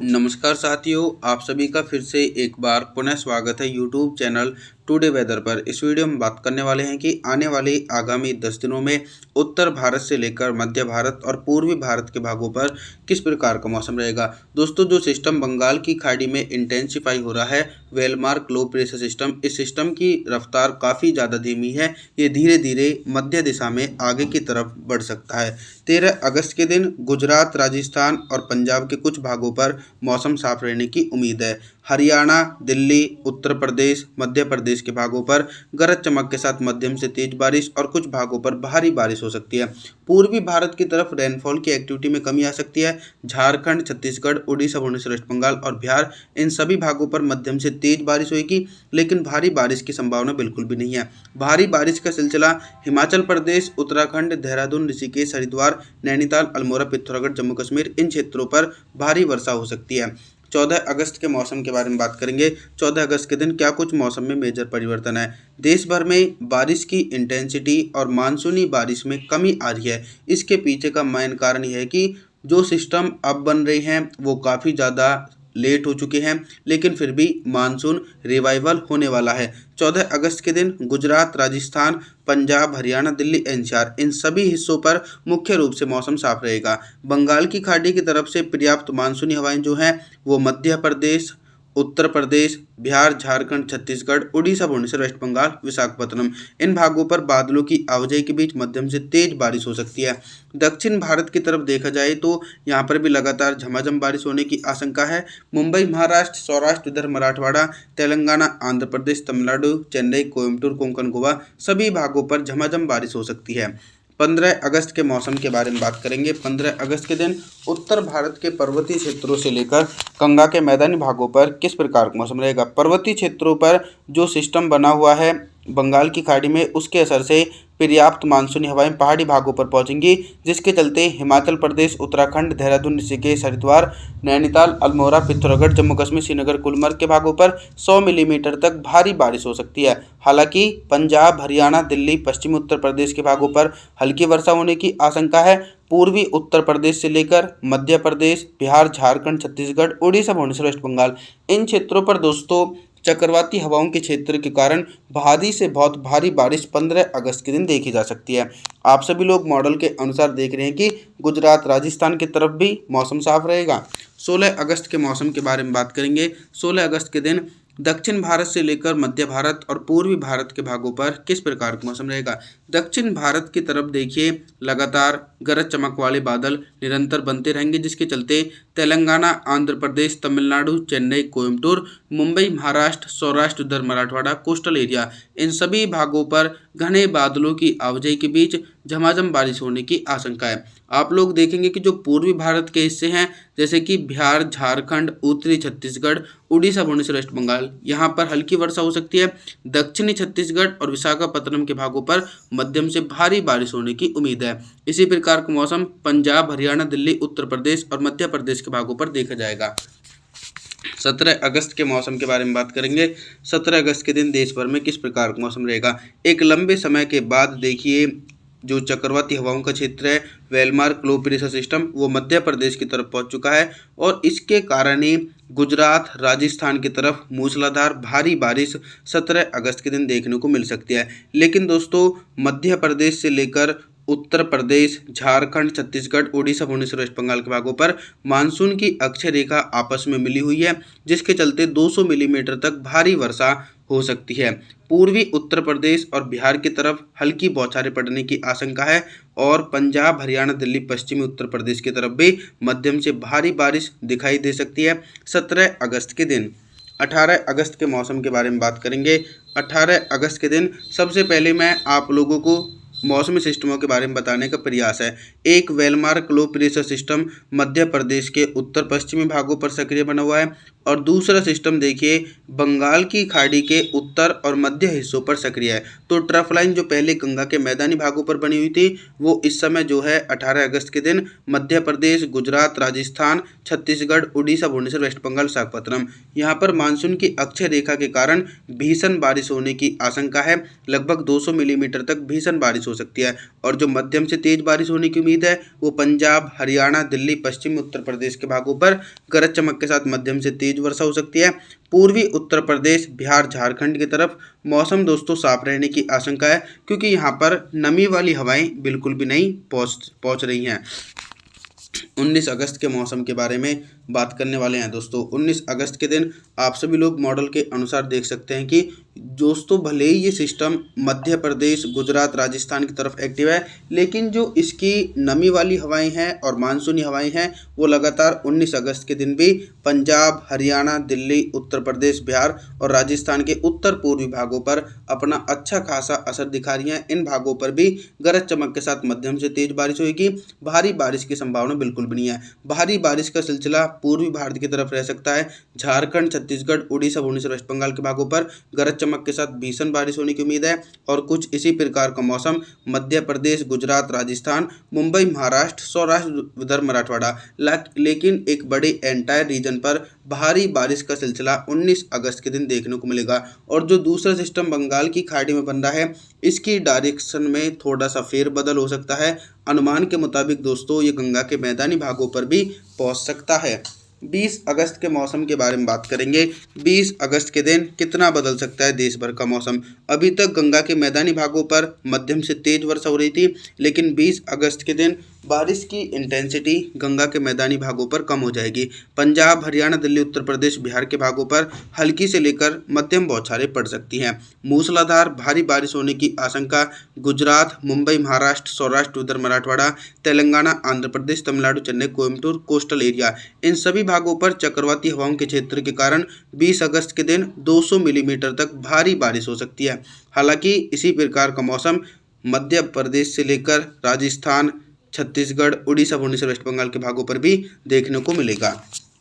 नमस्कार साथियों, आप सभी का फिर से एक बार पुनः स्वागत है यूट्यूब चैनल टुडे वेदर पर। इस वीडियो में बात करने वाले हैं कि आने वाले आगामी 10 दिनों में उत्तर भारत से लेकर मध्य भारत और पूर्वी भारत के भागों पर किस प्रकार का मौसम रहेगा। दोस्तों, जो सिस्टम बंगाल की खाड़ी में इंटेंसिफाई हो रहा है, वेलमार्क लो प्रेशर सिस्टम, इस सिस्टम की रफ्तार काफ़ी ज़्यादा धीमी है। ये धीरे धीरे मध्य दिशा में आगे की तरफ बढ़ सकता है। 13 अगस्त के दिन गुजरात, राजस्थान और पंजाब के कुछ भागों पर मौसम साफ रहने की उम्मीद है। हरियाणा, दिल्ली, उत्तर प्रदेश, मध्य प्रदेश के भागों पर गरज चमक के साथ मध्यम से तेज बारिश और कुछ भागों पर भारी बारिश हो सकती है। पूर्वी भारत की तरफ रेनफॉल की एक्टिविटी में कमी आ सकती है। झारखंड, छत्तीसगढ़, उड़ीसा, भुवनेश्वर, वेस्ट बंगाल और बिहार, इन सभी भागों पर मध्यम से तेज बारिश होगी, लेकिन भारी बारिश की संभावना बिल्कुल भी नहीं है। भारी बारिश का सिलसिला हिमाचल प्रदेश, उत्तराखंड, देहरादून, ऋषिकेश, हरिद्वार, नैनीताल, अल्मोड़ा, पिथौरागढ़, जम्मू कश्मीर, इन क्षेत्रों पर भारी वर्षा हो सकती है। 14 अगस्त के मौसम के बारे में बात करेंगे। 14 अगस्त के दिन क्या कुछ मौसम में मेजर परिवर्तन है। देश भर में बारिश की इंटेंसिटी और मानसूनी बारिश में कमी आ रही है। इसके पीछे का मेन कारण यह है कि जो सिस्टम अब बन रहे हैं वो काफ़ी ज़्यादा लेट हो चुके हैं, लेकिन फिर भी मानसून रिवाइवल होने वाला है। 14 अगस्त के दिन गुजरात, राजस्थान, पंजाब, हरियाणा, दिल्ली, एनसीआर, इन सभी हिस्सों पर मुख्य रूप से मौसम साफ रहेगा। बंगाल की खाड़ी की तरफ से पर्याप्त मानसूनी हवाएं जो हैं वो मध्य प्रदेश, उत्तर प्रदेश, बिहार, झारखंड, छत्तीसगढ़, उड़ीसा, भुवनेश्वर, वेस्ट बंगाल, विशाखापत्तनम, इन भागों पर बादलों की आवाजाही के बीच मध्यम से तेज बारिश हो सकती है। दक्षिण भारत की तरफ देखा जाए तो यहाँ पर भी लगातार झमाझम बारिश होने की आशंका है। मुंबई, महाराष्ट्र, सौराष्ट्र, विदर्भ, मराठवाड़ा, तेलंगाना, आंध्र प्रदेश, तमिलनाडु, चेन्नई, कोयम्बटूर, कोंकण, गोवा, सभी भागों पर झमाझम बारिश हो सकती है। 15 अगस्त के मौसम के बारे में बात करेंगे। 15 अगस्त के दिन उत्तर भारत के पर्वतीय क्षेत्रों से लेकर गंगा के मैदानी भागों पर किस प्रकार का मौसम रहेगा। पर्वतीय क्षेत्रों पर जो सिस्टम बना हुआ है बंगाल की खाड़ी में, उसके असर से पर्याप्त मानसूनी हवाएं पहाड़ी भागों पर पहुंचेंगी, जिसके चलते हिमाचल प्रदेश, उत्तराखंड, देहरादून, ऋषिकेश, हरिद्वार, नैनीताल, अल्मोड़ा, पिथौरागढ़, जम्मू कश्मीर, श्रीनगर, गुलमर्ग के भागों पर 100 मिलीमीटर तक भारी बारिश हो सकती है। हालांकि पंजाब, हरियाणा, दिल्ली, पश्चिमी उत्तर प्रदेश के भागों पर हल्की वर्षा होने की आशंका है। पूर्वी उत्तर प्रदेश से लेकर मध्य प्रदेश, बिहार, झारखंड, छत्तीसगढ़, उड़ीसा, भुवनेश्वर, वेस्ट बंगाल, इन क्षेत्रों पर दोस्तों चक्रवाती हवाओं के क्षेत्र के कारण भारी से बहुत भारी बारिश 15 अगस्त के दिन देखी जा सकती है। आप सभी लोग मॉडल के अनुसार देख रहे हैं कि गुजरात, राजस्थान की तरफ भी मौसम साफ रहेगा। 16 अगस्त के मौसम के बारे में बात करेंगे। 16 अगस्त के दिन दक्षिण भारत से लेकर मध्य भारत और पूर्वी भारत के भागों पर किस प्रकार का मौसम रहेगा। दक्षिण भारत की तरफ देखिए, लगातार गरज चमक वाले बादल निरंतर बनते रहेंगे, जिसके चलते तेलंगाना, आंध्र प्रदेश, तमिलनाडु, चेन्नई, कोयम्बटूर, मुंबई, महाराष्ट्र, सौराष्ट्र, उधर मराठवाड़ा, कोस्टल एरिया, इन सभी भागों पर घने बादलों की आवाजाही के बीच झमाझम बारिश होने की आशंका है। आप लोग देखेंगे कि जो पूर्वी भारत के हिस्से हैं, जैसे कि बिहार, झारखंड, उत्तरी छत्तीसगढ़, उड़ीसा, भुवनेश्वर, वेस्ट बंगाल, यहाँ पर हल्की वर्षा हो सकती है। दक्षिणी छत्तीसगढ़ और विशाखापत्तनम के भागों पर मध्यम से भारी बारिश होने की उम्मीद है। इसी प्रकार का मौसम पंजाब, हरियाणा, दिल्ली, उत्तर प्रदेश और मध्य प्रदेश के भागों पर देखा जाएगा। 17 अगस्त के मौसम के बारे में बात करेंगे। 17 अगस्त के दिन देश भर में किस प्रकार का मौसम रहेगा। एक लंबे समय के बाद देखिए, जो चक्रवाती हवाओं का क्षेत्र है, वेलमार्क लो प्रेशर सिस्टम, वो मध्य प्रदेश की तरफ पहुंच चुका है और इसके कारण ही गुजरात, राजस्थान की तरफ मूसलाधार भारी बारिश 17 अगस्त के दिन देखने को मिल सकती है। लेकिन दोस्तों, मध्य प्रदेश से लेकर उत्तर प्रदेश, झारखंड, छत्तीसगढ़, उड़ीसा, भुवनेश्वर, वेस्ट बंगाल के भागों पर मानसून की अक्षय रेखा आपस में मिली हुई है, जिसके चलते 200 मिलीमीटर तक भारी वर्षा हो सकती है। पूर्वी उत्तर प्रदेश और बिहार की तरफ हल्की बौछारें पड़ने की आशंका है और पंजाब, हरियाणा, दिल्ली, पश्चिमी उत्तर प्रदेश की तरफ भी मध्यम से भारी बारिश दिखाई दे सकती है 17 अगस्त के दिन। 18 अगस्त के मौसम के बारे में बात करेंगे। 18 अगस्त के दिन सबसे पहले मैं आप लोगों को मौसमी सिस्टमों के बारे में बताने का प्रयास है। एक well-marked low pressure system Madhya Pradesh के उत्तर पश्चिमी भागों पर सक्रिय बना हुआ है और दूसरा सिस्टम देखिए बंगाल की खाड़ी के उत्तर और मध्य हिस्सों पर सक्रिय है। तो ट्रफ लाइन जो पहले गंगा के मैदानी भागों पर बनी हुई थी, वो इस समय जो है 18 अगस्त के दिन मध्य प्रदेश, गुजरात, राजस्थान, छत्तीसगढ़, उड़ीसा, भुवनेश्वर, वेस्ट बंगाल, विशाखापत्तनम, यहाँ पर मानसून की अक्षय रेखा के कारण भीषण बारिश होने की आशंका है। लगभग 200 मिलीमीटर तक भीषण बारिश हो हो सकती है। और जो मध्यम से तेज बारिश होने की उम्मीद है वो पंजाब, हरियाणा, दिल्ली, पश्चिमी उत्तर प्रदेश के भागों पर गरज चमक के साथ मध्यम से तेज वर्षा हो सकती है। पूर्वी उत्तर प्रदेश, बिहार, झारखंड की तरफ मौसम दोस्तों साफ रहने की आशंका है, क्योंकि यहाँ पर नमी वाली हवाएं बिल्कुल भी नहीं पहुँच रही हैं। 19 अगस्त के मौसम के बारे में बात करने वाले हैं दोस्तों। 19 अगस्त के दिन आप सभी लोग मॉडल के अनुसार देख सकते हैं कि दोस्तों भले ही ये सिस्टम मध्य प्रदेश, गुजरात, राजस्थान की तरफ एक्टिव है, लेकिन जो इसकी नमी वाली हवाएं हैं और मानसूनी हवाएं हैं वो लगातार 19 अगस्त के दिन भी पंजाब, हरियाणा, दिल्ली, उत्तर प्रदेश, बिहार और राजस्थान के उत्तर पूर्वी भागों पर अपना अच्छा खासा असर दिखा रही हैं। इन भागों पर भी गरज चमक के साथ मध्यम से तेज बारिश होगी। भारी बारिश की संभावना बिल्कुल भी नहीं है। भारी बारिश का सिलसिला पूर्वी भारत की तरफ रह सकता है। झारखंड, छत्तीसगढ़, उड़ीसा, भुवनेश्वर, वेस्ट बंगाल के भागों पर गरज चमक के साथ भीषण बारिश होने की उम्मीद है। और कुछ इसी प्रकार का मौसम मध्य प्रदेश, गुजरात, राजस्थान, मुंबई, महाराष्ट्र, सौराष्ट्र, विदर्भ, मराठवाड़ा, लेकिन एक बड़े एंटायर रीजन पर भारी बारिश का सिलसिला 19 अगस्त के दिन देखने को मिलेगा। और जो दूसरा सिस्टम बंगाल की खाड़ी में बन रहा है, इसकी डायरेक्शन में थोड़ा सा फेरबदल हो सकता है। अनुमान के मुताबिक दोस्तों ये गंगा के मैदानी भागों पर भी पहुंच सकता है। 20 अगस्त के मौसम के बारे में बात करेंगे। 20 अगस्त के दिन कितना बदल सकता है देश भर का मौसम। अभी तक गंगा के मैदानी भागों पर मध्यम से तेज वर्षा हो रही थी, लेकिन 20 अगस्त के दिन बारिश की इंटेंसिटी गंगा के मैदानी भागों पर कम हो जाएगी। पंजाब, हरियाणा, दिल्ली, उत्तर प्रदेश, बिहार के भागों पर हल्की से लेकर मध्यम बौछारें पड़ सकती हैं। मूसलाधार भारी बारिश होने की आशंका गुजरात, मुंबई, महाराष्ट्र, सौराष्ट्र, विदर्भ, मराठवाड़ा, तेलंगाना, आंध्र प्रदेश, तमिलनाडु, चेन्नई, कोयम्बटूर, कोस्टल एरिया, इन सभी भागों पर चक्रवाती हवाओं के क्षेत्र के कारण 20 अगस्त के दिन 200 मिलीमीटर तक भारी बारिश हो सकती है। हालांकि इसी प्रकार का मौसम मध्य प्रदेश से लेकर राजस्थान, छत्तीसगढ़, उड़ीसा, भुवनेश्वर, वेस्ट बंगाल के भागों पर भी देखने को मिलेगा।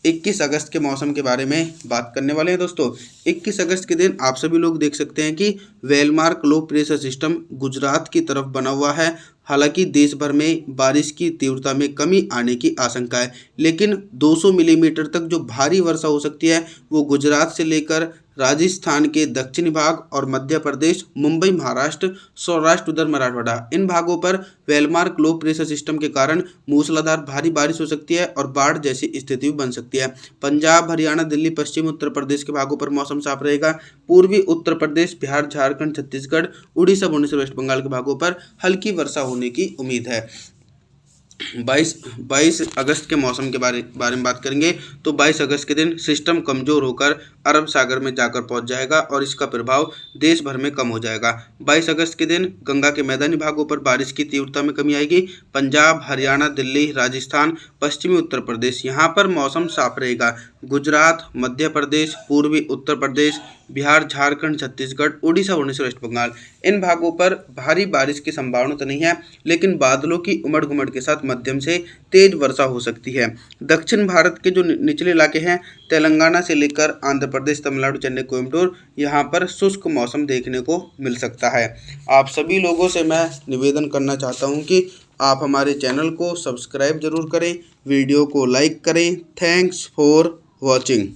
21 अगस्त के मौसम के बारे में बात करने वाले हैं दोस्तों। 21 अगस्त के दिन आप सभी लोग देख सकते हैं कि well-marked low pressure system Gujarat की तरफ बना हुआ है। हालांकि देश भर में बारिश की तीव्रता में कमी आने की आशंका है, लेकिन 200 मिलीमीटर तक जो भारी वर्षा हो सकती है वो गुजरात से लेकर राजस्थान के दक्षिणी भाग और मध्य प्रदेश, मुंबई, महाराष्ट्र, सौराष्ट्र, विदर्भ, मराठवाड़ा, इन भागों पर वेलमार्क लो प्रेशर सिस्टम के कारण मूसलाधार भारी बारिश हो सकती है और बाढ़ जैसी स्थिति भी बन सकती है। पंजाब, हरियाणा, दिल्ली, पश्चिमी उत्तर प्रदेश के भागों पर मौसम साफ रहेगा। पूर्वी उत्तर प्रदेश, बिहार, झारखंड, छत्तीसगढ़, उड़ीसा, भुवनेश्वर, वेस्ट बंगाल के भागों पर हल्की वर्षा होने की उम्मीद है। 22 अगस्त के मौसम के बारे में बात करेंगे तो 22 अगस्त के दिन सिस्टम कमज़ोर होकर अरब सागर में जाकर पहुंच जाएगा और इसका प्रभाव देश भर में कम हो जाएगा। 22 अगस्त के दिन गंगा के मैदानी भागों पर बारिश की तीव्रता में कमी आएगी। पंजाब, हरियाणा, दिल्ली, राजस्थान, पश्चिमी उत्तर प्रदेश, यहाँ पर मौसम साफ रहेगा। गुजरात, मध्य प्रदेश, पूर्वी उत्तर प्रदेश, बिहार, झारखंड, छत्तीसगढ़, उड़ीसा, भुवनेश्वर, वेस्ट बंगाल, इन भागों पर भारी बारिश की संभावना तो नहीं है, लेकिन बादलों की उमड़ घुमड़ के साथ मध्यम से तेज वर्षा हो सकती है। दक्षिण भारत के जो निचले इलाके हैं, तेलंगाना से लेकर आंध्र प्रदेश, तमिलनाडु, चेन्नई, कोयम्बटूर, यहाँ पर शुष्क मौसम देखने को मिल सकता है। आप सभी लोगों से मैं निवेदन करना चाहता हूँ कि आप हमारे चैनल को सब्सक्राइब जरूर करें, वीडियो को लाइक करें। Thanks for watching.